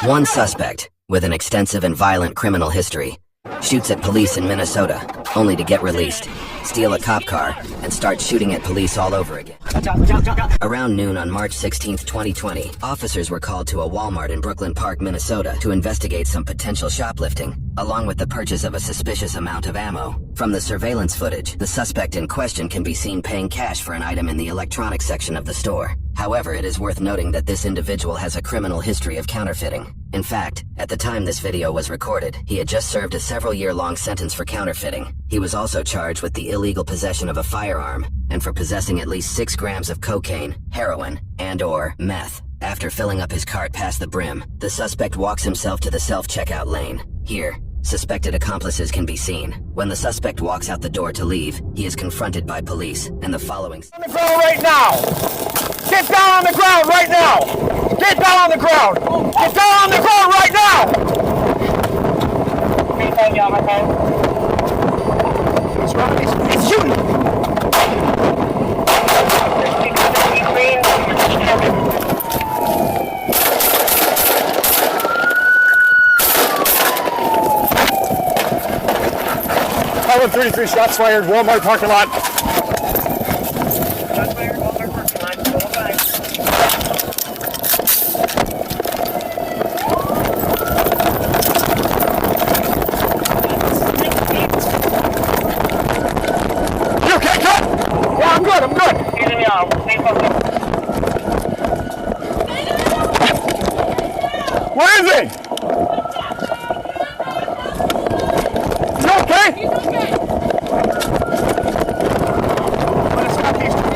One suspect, with an extensive and violent criminal history, shoots at police in Minnesota, only to get released, steal a cop car, and start shooting at police all over again. Around noon on March 16, 2020, officers were called to a Walmart in Brooklyn Park, Minnesota to investigate some potential shoplifting, along with the purchase of a suspicious amount of ammo. From the surveillance footage, the suspect in question can be seen paying cash for an item in the electronics section of the store. However, it is worth noting that this individual has a criminal history of counterfeiting. In fact, at the time this video was recorded, he had just served a several-year-long sentence for counterfeiting. He was also charged with the illegal possession of a firearm, and for possessing at least 6 grams of cocaine, heroin, and/or meth. After filling up his cart past the brim, the suspect walks himself to the self-checkout lane. Here, suspected accomplices can be seen. When the suspect walks out the door to leave, he is confronted by police, and the following... On the ground right now! Get down on the ground right now! Get down on the ground! Get down on the ground right now! What's wrong? He's shooting! I 33 shots fired, Walmart parking lot. Shots fired, Walmart parking lot, go by. You okay, cut? Yeah, I'm good, I'm good. Here's me out. Stay focused. Where is he? You okay? He's okay.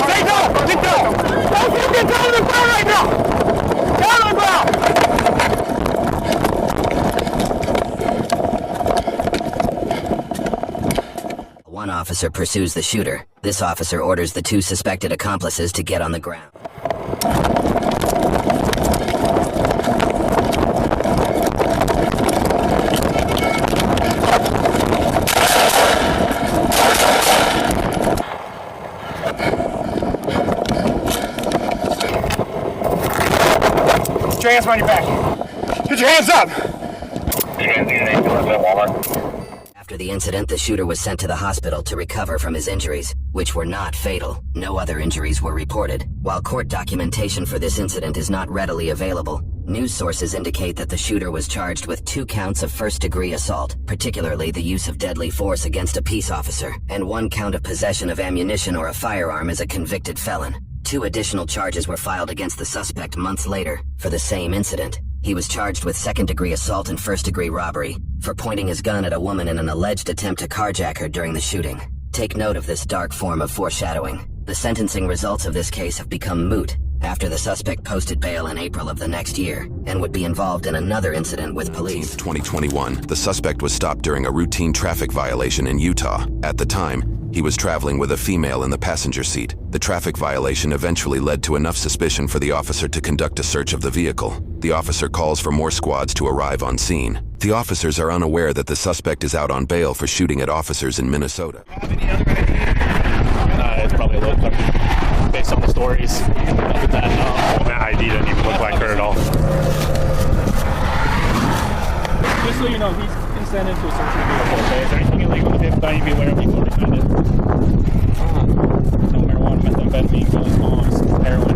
Stay down! Get down! Don't get down on the ground right now! Down on the ground! One officer pursues the shooter. This officer orders the 2 suspected accomplices to get on the ground. Get your hands behind your back. Get your hands up! After the incident, the shooter was sent to the hospital to recover from his injuries, which were not fatal. No other injuries were reported. While court documentation for this incident is not readily available, news sources indicate that the shooter was charged with 2 counts of first-degree assault, particularly the use of deadly force against a peace officer, and 1 count of possession of ammunition or a firearm as a convicted felon. 2 additional charges were filed against the suspect months later for the same incident. He was charged with second-degree assault and first-degree robbery for pointing his gun at a woman in an alleged attempt to carjack her during the shooting. Take note of this dark form of foreshadowing. The sentencing results of this case have become moot after the suspect posted bail in April of the next year and would be involved in another incident with police. 2021, the suspect was stopped during a routine traffic violation in Utah. At the time, he was traveling with a female in the passenger seat. The traffic violation eventually led to enough suspicion for the officer to conduct a search of the vehicle. The officer calls for more squads to arrive on scene. The officers are unaware that the suspect is out on bail for shooting at officers in Minnesota. It's probably a little based on the stories. Other than that, that ID doesn't even look like her at all. Just so you know, he's consented to a search of the vehicle. Okay? Is there anything illegal with him that you be aware of before defended? No marijuana, methamphetamine, guns, bombs, heroin.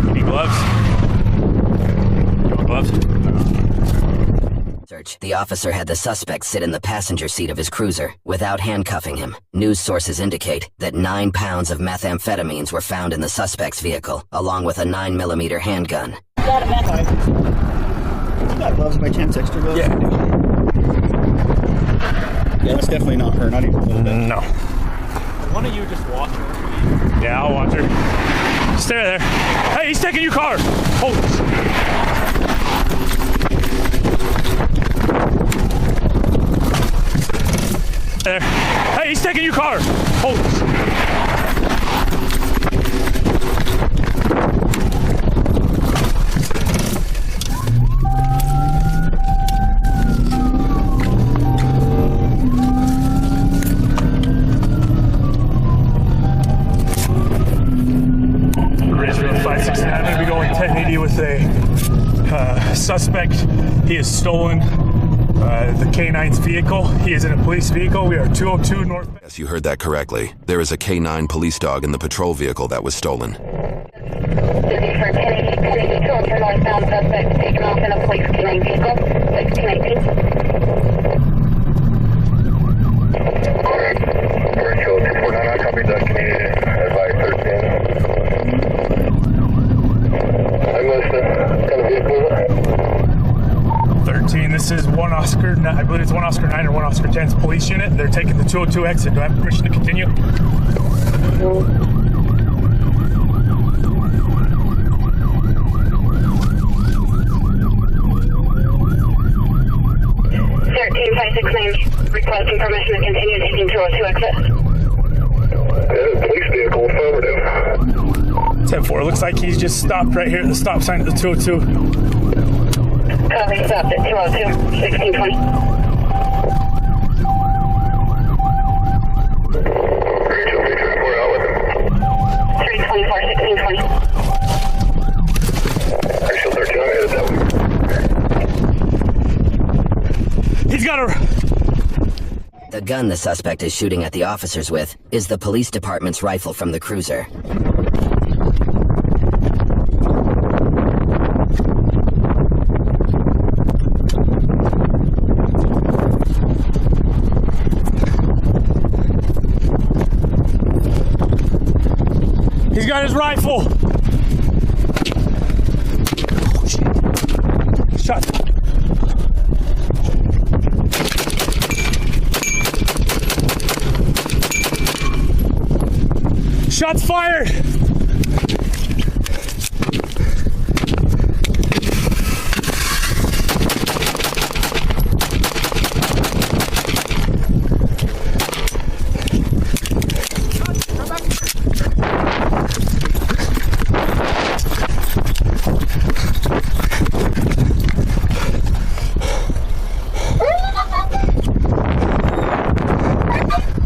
You need gloves? You want gloves? The officer had the suspect sit in the passenger seat of his cruiser without handcuffing him. News sources indicate that 9 pounds of methamphetamines were found in the suspect's vehicle, along with a 9mm handgun. You got gloves by chance, extra gloves? Yeah. Yeah, that's definitely not her, not even a little bit. No. One of you just watch her. Yeah, I'll watch her. Stay there. Hey, he's taking your car. Holy shit. There. Hey, he's taking your car. Holy shit. suspect. He has stolen the K9's vehicle. He is in a police vehicle. We are 202 North. Yes, you heard that correctly. There is a K9 police dog in the patrol vehicle that was stolen. Kennedy 202 northbound suspect taken off in a police K9 vehicle, 1618. Virtual 249, copy that, Kennedy, advise 13. I must have got a vehicle. 13. This is one Oscar. I believe it's one Oscar 9 or one Oscar 10's police unit. They're taking the 202 exit. Do I have permission to continue? 13569, requesting permission to continue taking 202 exit. Police vehicle, affirmative. 10-4. Looks like he's just stopped right here at the stop sign at the 202. Copy, stopped at 202, 1620. Rachel, 334 out with him. 324, 1620. Rachel 13, I'm headed that way. He's got a... The gun the suspect is shooting at the officers with is the police department's rifle from the cruiser. He's got his rifle. Shot. Shots fired.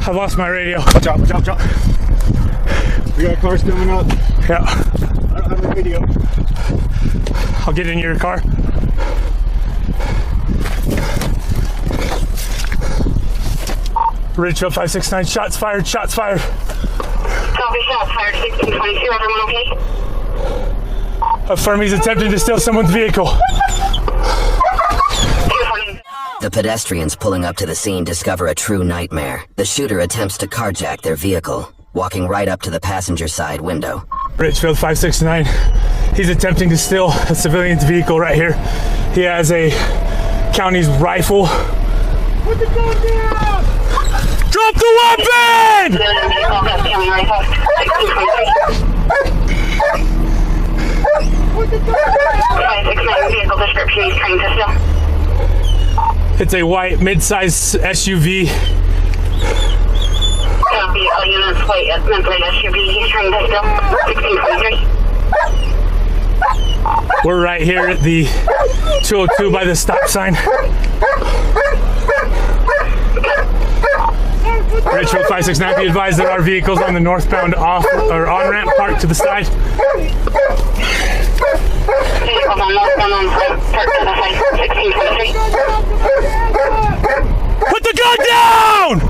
I lost my radio. Watch out, watch out, watch out. We got cars coming up. Yeah. I don't have a video. I'll get in your car. Ridgefield 569, shots fired, shots fired. Copy, shots fired, 1622, everyone okay? Affirm he's attempting to steal someone's vehicle. 240. The pedestrians pulling up to the scene discover a true nightmare. The shooter attempts to carjack their vehicle, walking right up to the passenger side window. Ridgefield 569, he's attempting to steal a civilian's vehicle right here. He has a county's rifle. Put the gun down! Drop the weapon! Civilian vehicle, got county rifle, 1623. 569 vehicle description, he's trying to steal. It's a white mid-size SUV. Copy, all units, white mid-size SUV, he's trying to steal, 1623. We're right here at the 202 by the stop sign. Ridgefield 569, be advised that our vehicle's on the northbound off or on-ramp parked to the side. Vehicles on northbound on-ramp parked to the side, 1623. Put the gun down!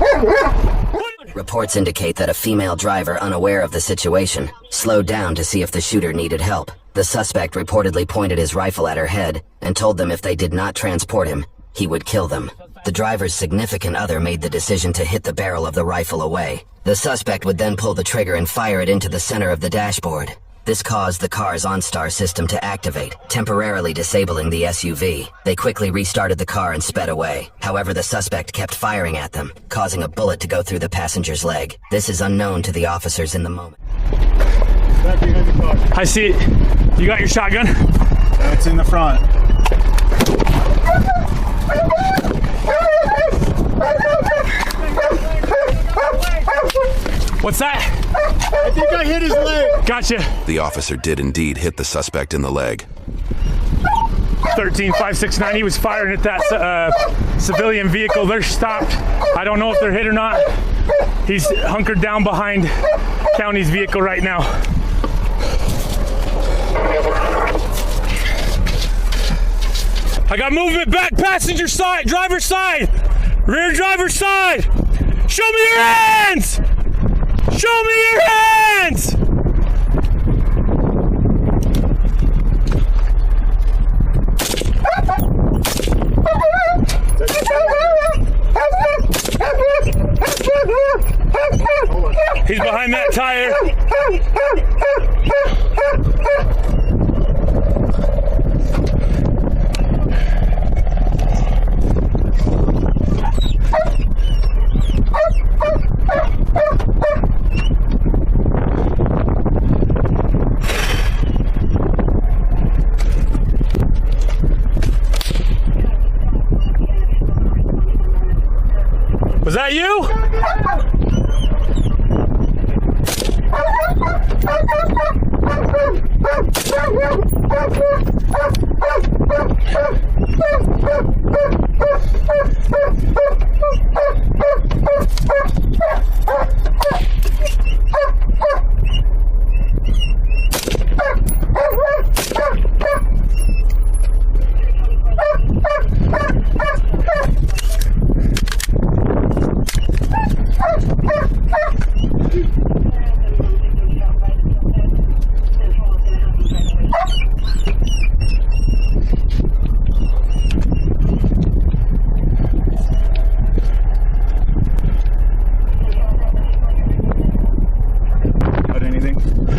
Reports indicate that a female driver, unaware of the situation, slowed down to see if the shooter needed help. The suspect reportedly pointed his rifle at her head and told them if they did not transport him, he would kill them. The driver's significant other made the decision to hit the barrel of the rifle away. The suspect would then pull the trigger and fire it into the center of the dashboard. This caused the car's OnStar system to activate, temporarily disabling the SUV. They quickly restarted the car and sped away. However, the suspect kept firing at them, causing a bullet to go through the passenger's leg. This is unknown to the officers in the moment. Back behind the car. I see it. You got your shotgun? It's in the front. What's that? I think I hit his leg. Gotcha. The officer did indeed hit the suspect in the leg. 13569, he was firing at that civilian vehicle. They're stopped. I don't know if they're hit or not. He's hunkered down behind county's vehicle right now. I got movement back, passenger side, driver's side, rear driver's side. Show me your hands! Show me your hands! He's behind that tire. Was that you?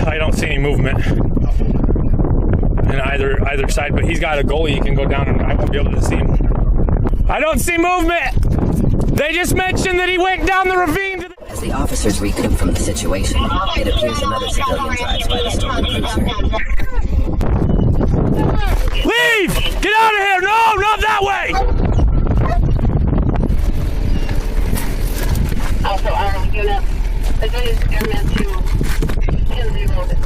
I don't see any movement in either side, but he's got a goalie. He can go down and I won't be able to see him. I don't see movement. They just mentioned that he went down the ravine to the... As the officers recoup from the situation, it appears another civilian drives by the stolen cruiser. Leave! Get out of here! No, not that way! Also, unit, the guy is airman 2, 10-0.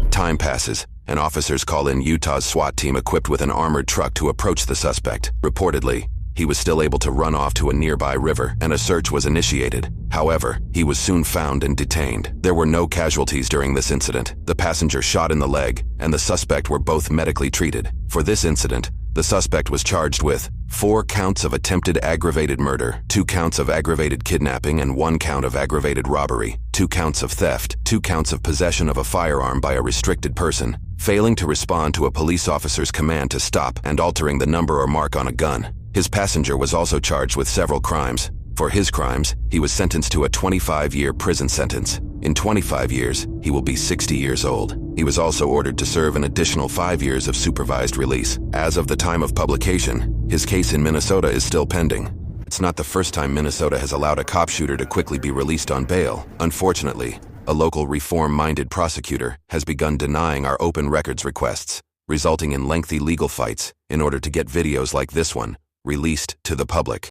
Time passes, and officers call in Utah's SWAT team equipped with an armored truck to approach the suspect. Reportedly, he was still able to run off to a nearby river, and a search was initiated. However, he was soon found and detained. There were no casualties during this incident. The passenger shot in the leg, and the suspect were both medically treated. For this incident, the suspect was charged with 4 counts of attempted aggravated murder, 2 counts of aggravated kidnapping, and 1 count of aggravated robbery, 2 counts of theft, 2 counts of possession of a firearm by a restricted person, failing to respond to a police officer's command to stop, and altering the number or mark on a gun. His passenger was also charged with several crimes. For his crimes, he was sentenced to a 25-year prison sentence. In 25 years, he will be 60 years old. He was also ordered to serve an additional 5 years of supervised release. As of the time of publication, his case in Minnesota is still pending. It's not the first time Minnesota has allowed a cop shooter to quickly be released on bail. Unfortunately, a local reform-minded prosecutor has begun denying our open records requests, resulting in lengthy legal fights in order to get videos like this one released to the public.